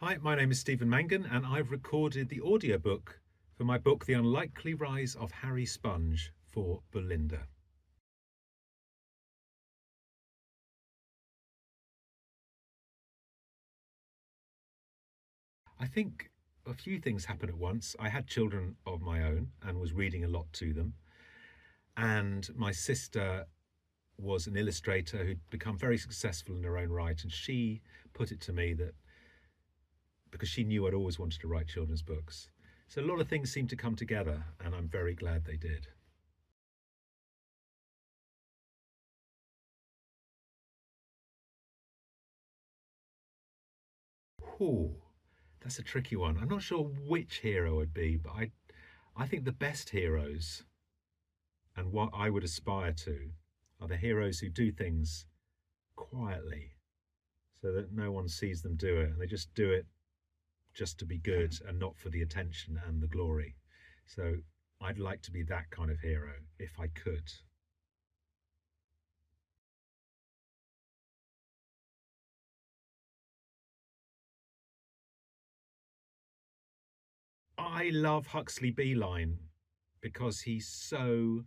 Hi, my name is Stephen Mangan, and I've recorded the audiobook for my book, The Unlikely Rise of Harry Sponge, for Belinda. I think a few things happened at once. I had children of my own and was reading a lot to them. And my sister was an illustrator who'd become very successful in her own right. And she put it to me that because she knew I'd always wanted to write children's books. So a lot of things seemed to come together, and I'm very glad they did. Ooh, that's a tricky one. I'm not sure which hero would be, but I think the best heroes and what I would aspire to are the heroes who do things quietly so that no one sees them do it, and they just do it just to be good and not for the attention and the glory. So I'd like to be that kind of hero if I could. I love Huxley Beeline because he's so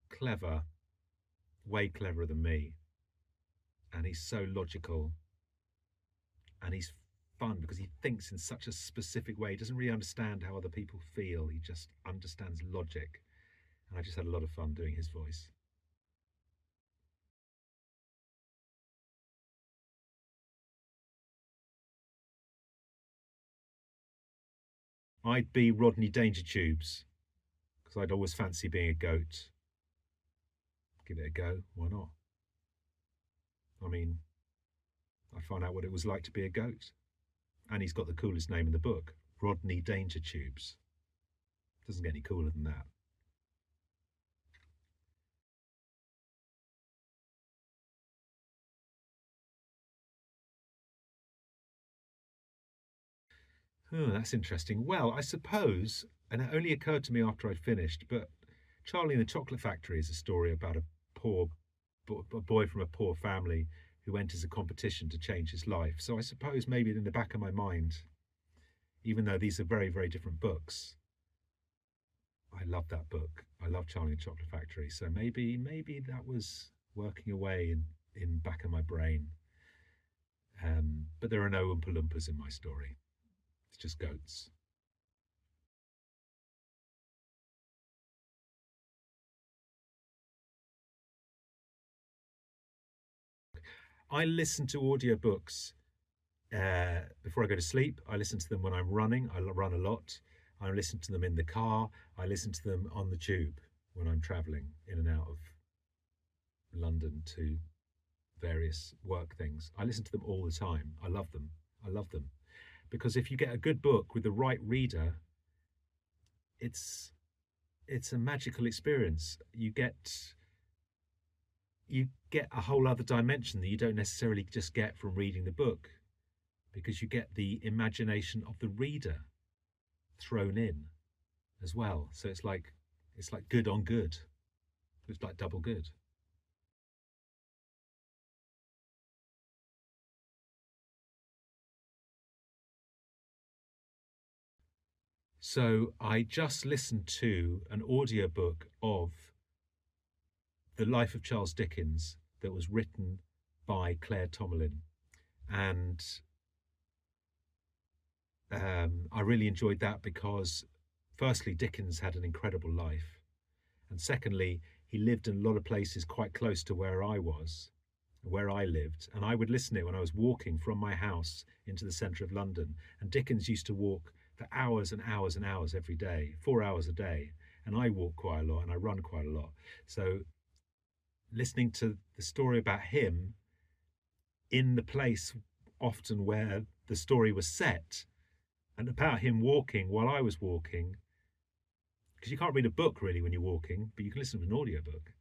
clever, way cleverer than me, and he's so logical, and he's fun because he thinks in such a specific way. He doesn't really understand how other people feel. He just understands logic. And I just had a lot of fun doing his voice. I'd be Rodney Dangertubes because I'd always fancy being a goat. Give it a go. Why not? I mean, I found out what it was like to be a goat. And he's got the coolest name in the book, Rodney Dangertubes. Doesn't get any cooler than that. Oh, that's interesting. Well, I suppose, and it only occurred to me after I'd finished, but Charlie and the Chocolate Factory is a story about a boy from a poor family who enters a competition to change his life. So I suppose maybe in the back of my mind, even though these are very, very different books, I love that book. I love Charlie and the Chocolate Factory. So maybe that was working away in back of my brain. But there are no Oompa Loompas in my story. It's just goats. I listen to audiobooks before I go to sleep. I listen to them when I'm running. I run a lot. I listen to them in the car. I listen to them on the tube when I'm traveling in and out of London to various work things. I listen to them all the time. I love them. I love them. Because if you get a good book with the right reader, it's it's a magical experience. You get a whole other dimension that you don't necessarily just get from reading the book, because you get the imagination of the reader thrown in as well. So it's like good on good. It's like double good. So I just listened to an audiobook of The Life of Charles Dickens that was written by Claire Tomalin. And I really enjoyed that because, firstly, Dickens had an incredible life. And secondly, he lived in a lot of places quite close to where I was, where I lived. And I would listen to it when I was walking from my house into the centre of London. And Dickens used to walk for hours and hours and hours every day, 4 hours a day. And I walk quite a lot and I run quite a lot. So listening to the story about him in the place often where the story was set, and about him walking while I was walking, because you can't read a book really when you're walking, but you can listen to an audiobook.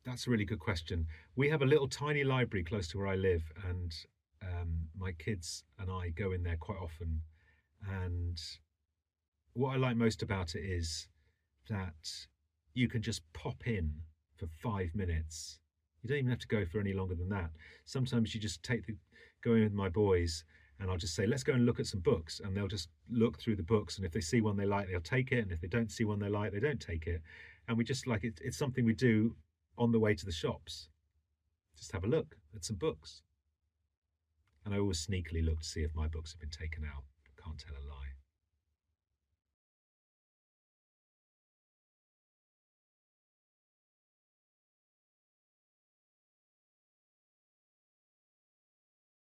That's a really good question. We have a little tiny library close to where I live, and my kids and I go in there quite often. And what I like most about it is that you can just pop in for 5 minutes. You don't even have to go for any longer than that. Sometimes you just go in with my boys, and I'll just say, let's go and look at some books, and they'll just look through the books, and if they see one they like, they'll take it, and if they don't see one they like, they don't take it. And we just like it's something we do on the way to the shops. Just have a look at some books. And I always sneakily look to see if my books have been taken out. Can't tell a lie.